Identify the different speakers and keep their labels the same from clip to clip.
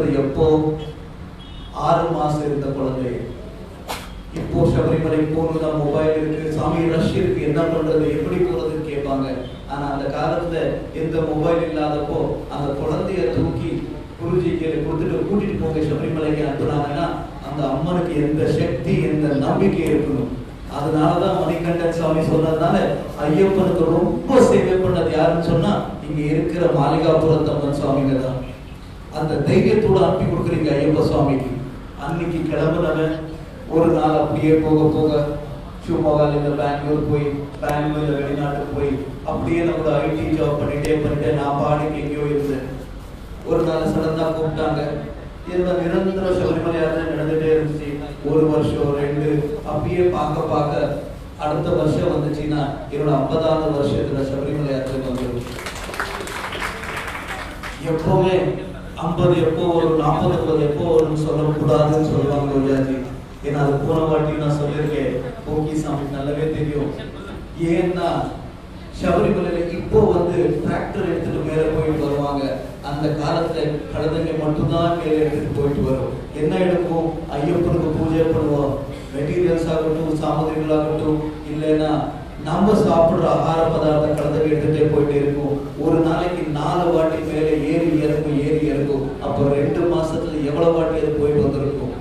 Speaker 1: இருந்தது எப்போ? 6 மாசம் இருந்த குழந்தை. இப்போ சபரிமலை போகணும்னா மொபைல் இருக்கு, சாமி ரஷ் இருக்கு, என்ன பண்றது, எப்படி போறதுன்னு கேட்பாங்க. ஆனா அந்த காலத்துல எந்த மொபைல் இல்லாதப்போ அந்த குழந்தைய தூக்கி குருஜி கையில கொடுத்துட்டு கூட்டிட்டு போங்க சபரிமலைக்கு அனுப்புனாங்கன்னா அந்த அம்மனுக்கு எந்த சக்தி, எந்த நம்பிக்கை இருக்கணும். அதனாலதான் மணிகண்டன் சுவாமி சொன்னதுனால ஐயப்பனுக்கு ரொம்ப சேவை பண்ணது யாருன்னு சொன்னா இங்க இருக்கிற மாளிகாபுரத்தம்மன் சுவாமிங்க தான். அந்த தைரியத்தோட அனுப்பி கொடுக்குறீங்க ஐயப்ப சுவாமிக்கு. அன்னைக்கு கிளம்புனவன் ஒரு நாள் அப்படியே போக போக ஷிவமோகால பெங்களூர் போய், பெங்களூர்ல வெளிநாட்டுக்கு போய் அப்படியே நம்ம ஐடி ஜாப் பண்ணிட்டே நான் பாடிக்கு எங்கேயோ இருந்தேன். ஒரு நாள் சடனா கூப்பிட்டாங்க. நிரந்தர சபரிமலை யாத்திரை நடந்துட்டே இருந்துச்சு. 1 வருஷம் 2 அப்படியே பார்க்க அடுத்த வருஷம் வந்துச்சுன்னா என்னோட 50வது வருஷத்துல சபரிமலை யாத்திரை வந்துடும். எப்பவுமே 50 எப்போ வரும், 40 எப்போ வரும்னு சொல்லக்கூடாதுன்னு சொல்லுவாங்க ஓஜாஜி. ஏன்னா அது போன வாட்டி நான் சொல்லியிருக்கேன், போக்கி சாமி நல்லாவே தெரியும். ஏன்னா சபரிமலையில இப்போ டிராக்டர் எடுத்துட்டு மேல போயிட்டு வருவாங்க. அந்த காலத்துல கழுதைங்க மட்டும்தான் மேல எடுத்துட்டு போயிட்டு வரும். என்ன எடுக்கும்? ஐயப்பனுக்கு பூஜை பண்ணுவோம். மெட்டீரியல்ஸ் ஆகட்டும், சாமகிரிகள் ஆகட்டும், இல்லைன்னா நம்ம சாப்பிடுற ஆகார பதார்த்தம் கழுதைங்க எடுத்துட்டே போயிட்டு இருக்கும். ஒரு நாளைக்கு 4 வாட்டி மேல ஏறி இறக்கும். அப்போ 2 மாசத்துல எவ்வளவு வாட்டி அது போயிட்டு வந்திருக்கும்?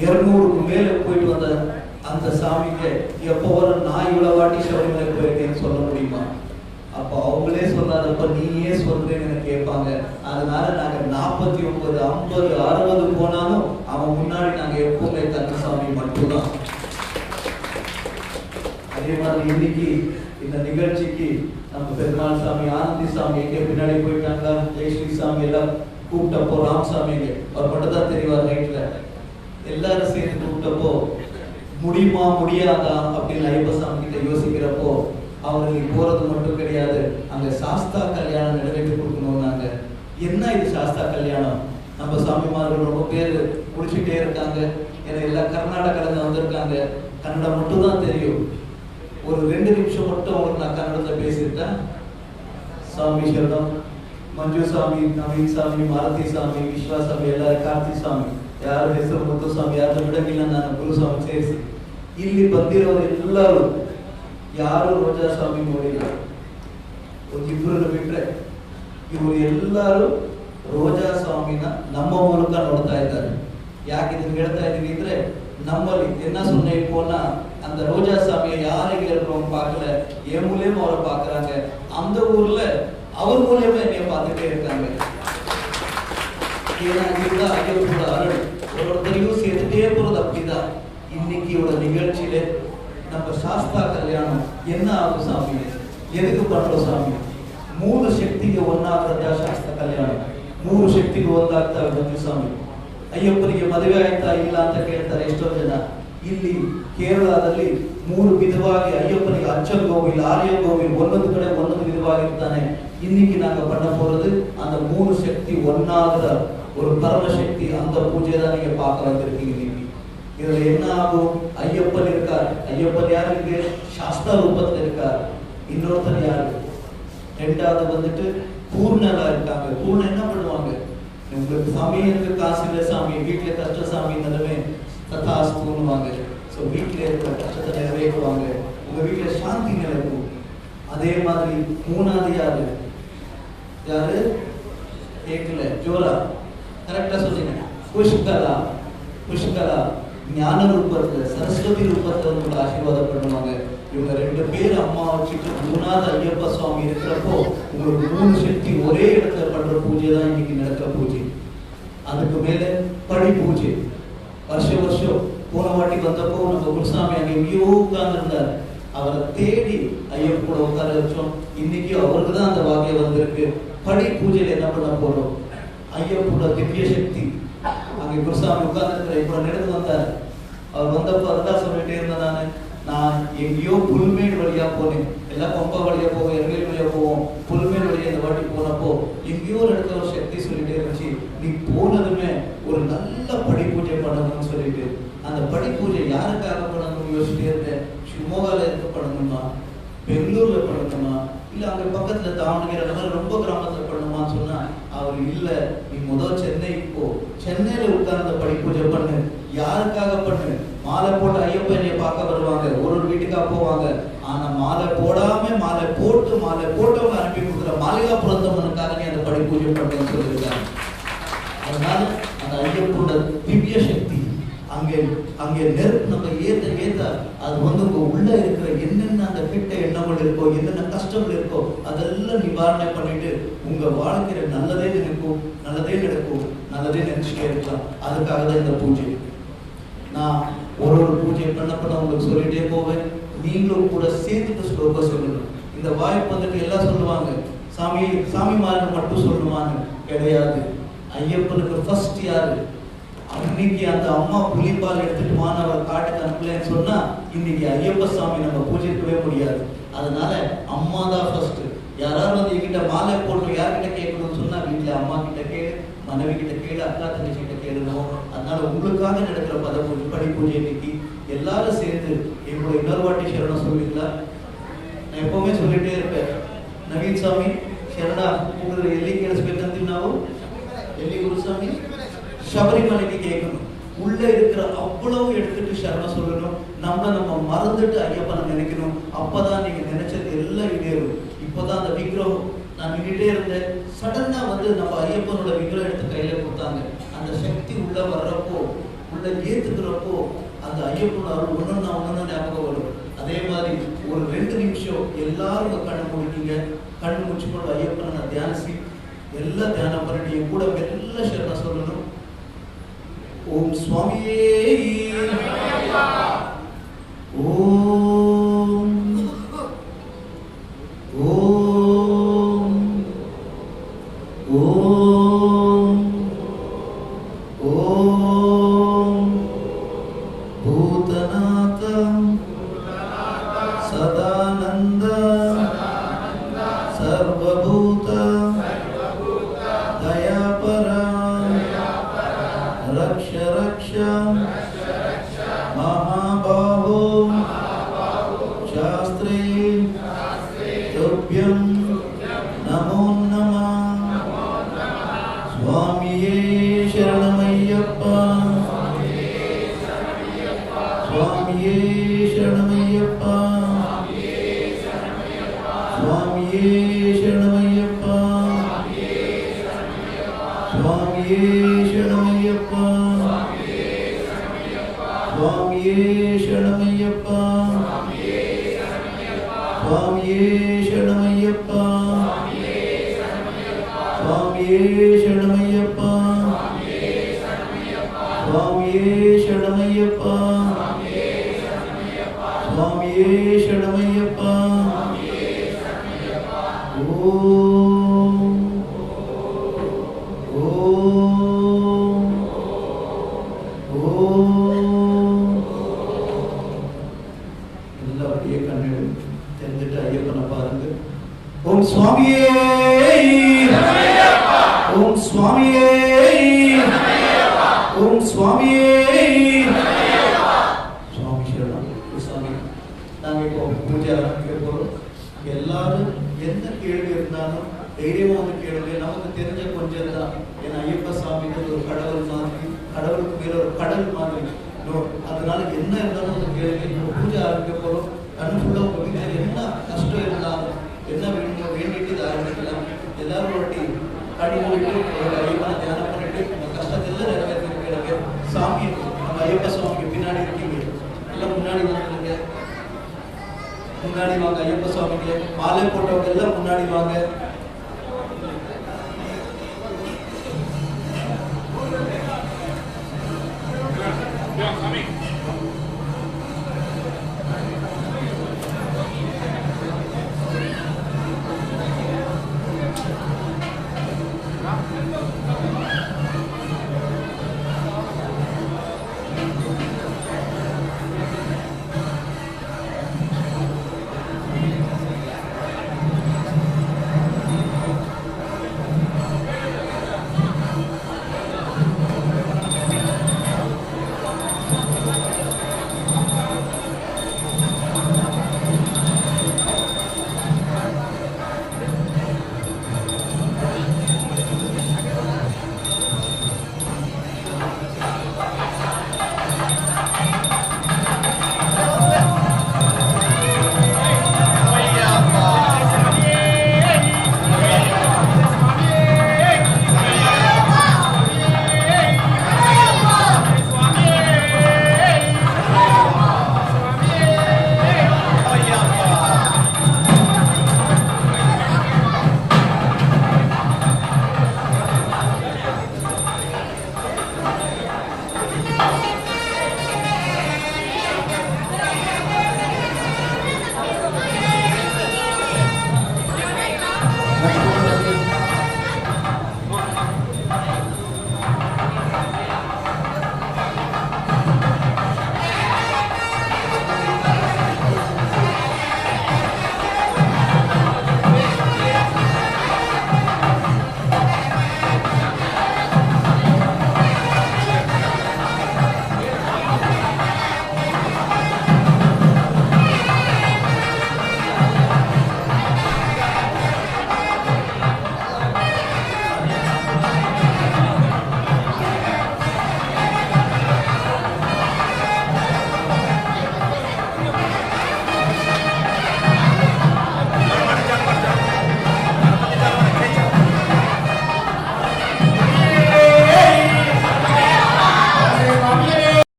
Speaker 1: 200க்கு மேல போயிட்டு வந்த அந்த சாமிக்கு எப்போ வரும் நான் இவ்வளவு வாட்டி சபரிமலை போயிருக்கேன்னு சொல்ல முடியுமா? அப்போ அவங்களே சொல்லாதப்ப நீ ஏன் சொல்றேன்னு கேட்பாங்க. அதனால நாங்க 49, 50, 60 போனாலும் அவன் முன்னாடி நாங்க எப்பவுமே கந்தசாமி மட்டும்தான். அதே மாதிரி இன்னைக்கு இந்த நிகழ்ச்சிக்கு நம்ம பெருமாள் சாமி, ஆனந்தி சாமி எங்க பின்னாடி போயிட்டாங்க, ஜெயஸ்ரீ சாமி எல்லாம் கூப்பிட்டப்போ, ராமசாமி அவர் மட்டும் தான் தெரிவார் ரைட்ல. எல்லாரும் சேர்ந்து கூப்பிட்டப்போ முடியுமா முடியாதா அப்படின்னு ஐயப்ப சாமி கிட்ட யோசிக்கிறப்போ அவருக்கு போறது மட்டும் கிடையாது, அங்க சாஸ்தா கல்யாணம் நிறைவேற்றி கொடுக்கணும்னாங்க. என்ன இது சாஸ்தா கல்யாணம்? நம்ம சாமிமார்கள் ரொம்ப பேர் முடிச்சுட்டே இருக்காங்க. ஏன்னா எல்லாம் கர்நாடகால வந்திருக்காங்க. கன்னடம் மட்டும் தான் தெரியும். ஒரு 2 நிமிஷம் மட்டும் அவங்களுக்கு நான் கன்னடத்துல பேசியிருக்கேன். சாமி சரணம், ಮಂಜು ಸ್ವಾಮಿ, ನವೀನ್ ಸ್ವಾಮಿ, ಮಾರುತಿ ಸ್ವಾಮಿ, ವಿಶ್ವಾಸ ಸ್ವಾಮಿ, ಎಲ್ಲರೂ ಕಾರ್ತಿ ಸ್ವಾಮಿ, ಯಾರು ಹೆಸರು ಮುತ್ತು ಸ್ವಾಮಿ ಯಾರು ಬಿಡಂಗಿಲ್ಲ ನಾನು ಗುರುಸ್ವಾಮಿ ಸೇರಿಸಿ. ಇಲ್ಲಿ ಬಂದಿರೋರೆಲ್ಲರೂ ಯಾರು ರೋಜಾ ಸ್ವಾಮಿ ನೋಡಿಲ್ಲ, ಒಂದಿಬ್ಬರನ್ನು ಬಿಟ್ರೆ ಇವರು ಎಲ್ಲರೂ ರೋಜಾ ಸ್ವಾಮಿನ ನಮ್ಮ ಮೂಲಕ ನೋಡ್ತಾ ಇದ್ದಾರೆ. ಯಾಕೆ ಇದನ್ನು ಹೇಳ್ತಾ ಇದ್ದೀನಿ ಅಂದ್ರೆ, நம்மளி என்ன சொன்ன போனா அந்த ரோஜா சாமியை யாரையும் இருக்கிறவங்க பார்க்கல, என் மூலியமா அவரை பார்க்கறாங்க. அந்த ஊர்ல அவர் மூலியமா என்னைய பார்த்துட்டே இருக்காங்க. ஏன்னா இதுதான் ஐயப்போட அருள். ஒருத்தரையும் சேர்த்துட்டே போறது அப்படிதான். இன்னைக்கு ஒரு நிகழ்ச்சியில நம்ம சாஸ்தா கல்யாணம் என்ன ஆகும் சாமி, எதுக்கு பண்றோம் சாமி? 3 ಶಕ್ತಿಗೆ ಒಂದಾಗ್ತಾ ಶಾಸ್ತ್ರ ಕಲ್ಯಾಣ, 3 ಶಕ್ತಿಗೆ ಒಂದಾಗ್ತಾ ಮಂಜು ಸ್ವಾಮಿ. ಅಯ್ಯಪ್ಪನಿಗೆ ಮದುವೆ ಆಯ್ತಾ ಇಲ್ಲ ಅಂತ ಕೇಳ್ತಾರೆ ಎಷ್ಟೋ ಜನ. ಇಲ್ಲಿ ಕೇರಳದಲ್ಲಿ 3 ವಿಧವಾಗಿ ಅಯ್ಯಪ್ಪನಿಗೆ ಅಚ್ಚಲ್ கோவில், ஆரிய கோவில், ஒன்னொரு கಡೆ ஒன்னொரு விதವಾಗಿರ್ತಾನೆ. இன்னைக்கு நாங்க பண்ண போறது அந்த 3 சக்தி ஒன்னாகிற ஒரு பரமசக்தி. அந்த பூஜை தான் நீங்க பார்க்க வந்திருக்கீங்க. இதுல என்ன ஆகும்? ஐயப்பன் இருக்கார். ஐயப்பன் யாரு? இங்க சாஸ்தா ரூபத்துல இருக்கார். இன்னொருத்தர் யாரு? ரெண்டாவது வந்துட்டு பூர்ணலா இருக்காங்க. பூர்ண என்ன பண்ணுவாங்க? உங்களுக்கு சாமி எனக்கு காசு இல்லை சாமி, வீட்டுல கஷ்ட சாமி நிலமே ததாஸ்துவாங்க. ஸோ வீட்டுல இருக்கிற கஷ்டத்தை நிறைவேற்றுவாங்க, உங்க வீட்டுல சாந்தி நிலவும். அதே மாதிரி மூணாவது யாரு? யாரு கேட்கல, ஜோரா கரெக்டா சொல்லுங்க. புஷ்கலா. புஷ்கலா ஞான ரூபத்துல, சரஸ்வதி ரூபத்துல உங்களுக்கு ஆசீர்வாதம் பண்ணுவாங்க. இவங்க 2 பேர் அம்மா வச்சுட்டு மூணாவது ஐயப்ப சுவாமி இருக்கிறப்போ உங்களுக்கு 3 சக்தி ஒரே இடத்துல பண்ற பூஜை தான் இன்னைக்கு நடக்கிற பூஜை. அதுக்கு மேல படி பூஜை. வருஷம் போன வாட்டி வந்தப்போ நம்ம குருசாமி அங்கே எங்கேயோ உட்கார்ந்துருந்தார். அவரை தேடி ஐயப்ப கூட உட்கார வச்சோம். இன்னைக்கு அவருக்கு தான் அந்த வாக்கியம் வந்திருக்கு. படி பூஜையில என்ன பண்ண போறோம்? ஐயப்போட திவ்ய சக்தி அங்கே குருசாமி உட்கார்ந்துருக்கிற இப்போ நடந்து வந்தார். அவர் வந்தப்போ அதான் சொல்லிட்டே இருந்தேன், நான் எங்கேயோ புல்மேடு வழியா போனேன். எல்லாம் பம்பா வழியா போவோம், எருமையில் வழியா போவோம். புல்மேடு வழியா இந்த வாட்டி போனப்போ எங்கேயோ ஒரு இடத்துல ஒரு சக்தி சொல்லிட்டே இருந்துச்சு, நீ போனதுமே ஒரு நல்ல படி பூஜை பண்ணணும்னு சொல்லிட்டு. அந்த படி பூஜை யாருக்காக பண்ணணும்னு யோசிச்சுட்டே இருந்தேன். ஷிமோகால இருக்க பண்ணணுமா, பெங்களூர்ல பண்ணணுமா, இல்ல அங்க பக்கத்துல தாவணகிரி அந்த மாதிரி ரொம்ப கிராமத்துல பண்ணணுமான்னு சொன்னா அவர் இல்ல, நீ முதல் சென்னைக்கு போ, சென்னையில உட்கார்ந்த படி பூஜை பண்ணு. யாருக்காக பண்ணு? மாலை போட்டு ஐயப்பனை பார்க்க வருவாங்க, ஒரு வீட்டுக்கா போவாங்க. ஆனா மாலை போடாம மாலை போட்டவங்க அனுப்பி கொடுக்குற மாளிகாபுரத்தம்மனுக்காக நீ அந்த படி பூஜை பண்ணுன்னு சொல்லியிருக்காங்க. அதனால அந்த ஐயப்பனோட திவ்ய சக்தி அங்கே அங்கே நெருப்பு நம்ம ஏத்த அது வந்து உங்க உள்ள இருக்கிற என்னென்ன அந்த கிட்ட எண்ணங்கள் இருக்கோ, என்னென்ன கஷ்டங்கள் இருக்கோ அதெல்லாம் நிவாரணை பண்ணிட்டு உங்க வாழ்க்கையில நல்லதே நினைக்கும், நல்லதே நடக்கும், நல்லதே நினைச்சுட்டே இருக்கலாம். அதுக்காக தான் இந்த பூஜை. நான் ஒரு பூஜை பண்ண உங்களுக்கு சொல்லிட்டே போவேன். நீங்களும் கூட சேர்த்துட்டு ஸ்லோகம் சொல்லணும். இந்த வாய்ப்பு வந்துட்டு எல்லாம் சொல்லுவாங்க, சாமிமார்கள் மட்டும் சொல்லணுமான்னு கிடையாது. ஐயப்பனுக்கு ஃபர்ஸ்ட் யாரு? அன்னைக்கு அந்த அம்மா புலிப்பால் எடுத்துட்டு மாணவர் காட்டுக்கு அனுப்பலன்னு சொன்னா இன்னைக்கு ஐயப்ப சாமி நம்ம பூஜிக்கவே முடியாது. அதனால அம்மா தான் ஃபர்ஸ்ட். யாராவது வந்து என்கிட்ட மாலை போட்டு யார்கிட்ட கேட்கணும்னு சொன்னா வீட்டுல அம்மா கிட்ட கேளு, மனைவி கிட்ட கேளு, அக்கா தங்கச்சி கிட்ட கேளுவோம். அதனால உங்களுக்காக நடக்கிற படி பூஜை இன்னைக்கு எல்லாரும் சேர்ந்து என்னோட இன்னொரு வாட்டி சரணம் சொல்லுவீங்களா? நான் எப்பவுமே சொல்லிட்டே இருப்பேன், நவீன் சாமி சரணா உங்களுக்கு எல்லி கேள்வினாவோ எல்லி குருசாமி சபரிமலைக்கு கேட்கணும். உள்ள இருக்கிற அவ்வளவு எடுத்துட்டு சரணம் சொல்லணும். நம்ம மறந்துட்டு ஐயப்பனை நினைக்கணும். அப்பதான் நீங்க நினைச்சது எல்லாம் இடேறும். இப்பதான் அந்த விக்கிரகம் நான் நின்றுட்டே இருந்தேன். சடனா வந்து நம்ம ஐயப்பனோட விக்கிரகம் எடுத்து கையில கொடுத்தாங்க. அந்த சக்தி உள்ள வர்றப்போ, உள்ள ஏத்துக்கிறப்போ அந்த ஐயப்பன் அருள் ஒன்னொன்னு ஞாபகம் வரும். அதே மாதிரி ஒரு 2 நிமிஷம் எல்லாரும் கண்ணு முடிக்கீங்க. கண்ணு முடிச்சுக்கொண்டு ஐயப்பனை நான் தியானிச்சு எல்லாம் தியானம் பண்ணிட்டு என் கூட மெல்ல சரணம் சொல்லணும். ஓம் சுவாமியே ஓம் ஓம் ஓம் ஓம் பூதநாதம் சதானந்த சர்வபூத தயாபரா ரக்ஷ ரக்ஷ மகாபாஹோ சாஸ்திரே துப்யம் நமோ நமः. சுவாமியே சரணமையப்பா, சுவாமியே சரணமையப்பா, சுவாமியே சரணமையப்பா, சுவாமியே சரணமையப்பா, சுவாமியே சரணமையப்பா, சுவாமியே சரணமையப்பா, சுவாமியே சரணமையப்பா, சுவாமியே சரணமையப்பா, சுவாமியே சரணமையப்பா. ஓம் ஓம் ஓம். எல்லாம் அப்படியே கண்ணு தெரிஞ்சுட்டு ஐயப்பனை பாருங்க. ஓம் சுவாமியே ஓம் சுவாமியே ஓம் சுவாமியே. சுவாமி சரணம். சாமி நாங்க இப்போ பூஜை ஆரம்பிக்க போறோம். எல்லாரும் எந்த கேள்வி இருந்தாலும் தைரியமா வந்து கேளுங்க. நமக்கு தெரிஞ்ச கொஞ்சம் தான். ஏன்னா ஐயப்ப சாமின்றது ஒரு கடவுள் மாதிரி, கடவுளுக்கு மேல ஒரு கடல் மாதிரி. அதனால என்ன இருந்தாலும் வந்து கேளுங்க. இப்போ பூஜை ஆரம்பிக்க போறோம். கண்ணு ஃபுல்லா உங்க வீட்டில் என்ன கஷ்டம் இருந்தாலும் என்ன வேணுமோ வேண்டிட்டு இதை ஆரம்பிக்கலாம். எல்லாரும் வாட்டி கண்ணி மூடிட்டு ஐயப்பனை தியானம் பண்ணிட்டு நம்ம கஷ்டத்தெல்லாம் நிறைவேற்றிருக்கிறாங்க. சாமி நம்ம ஐயப்ப சுவாமிக்கு பின்னாடி இருக்கீங்க, எல்லாம் முன்னாடி வந்துருங்க. முன்னாடி வாங்க ஐயப்ப சுவாமிக்கு மாலை போட்டவங்க எல்லாம் முன்னாடி வாங்க.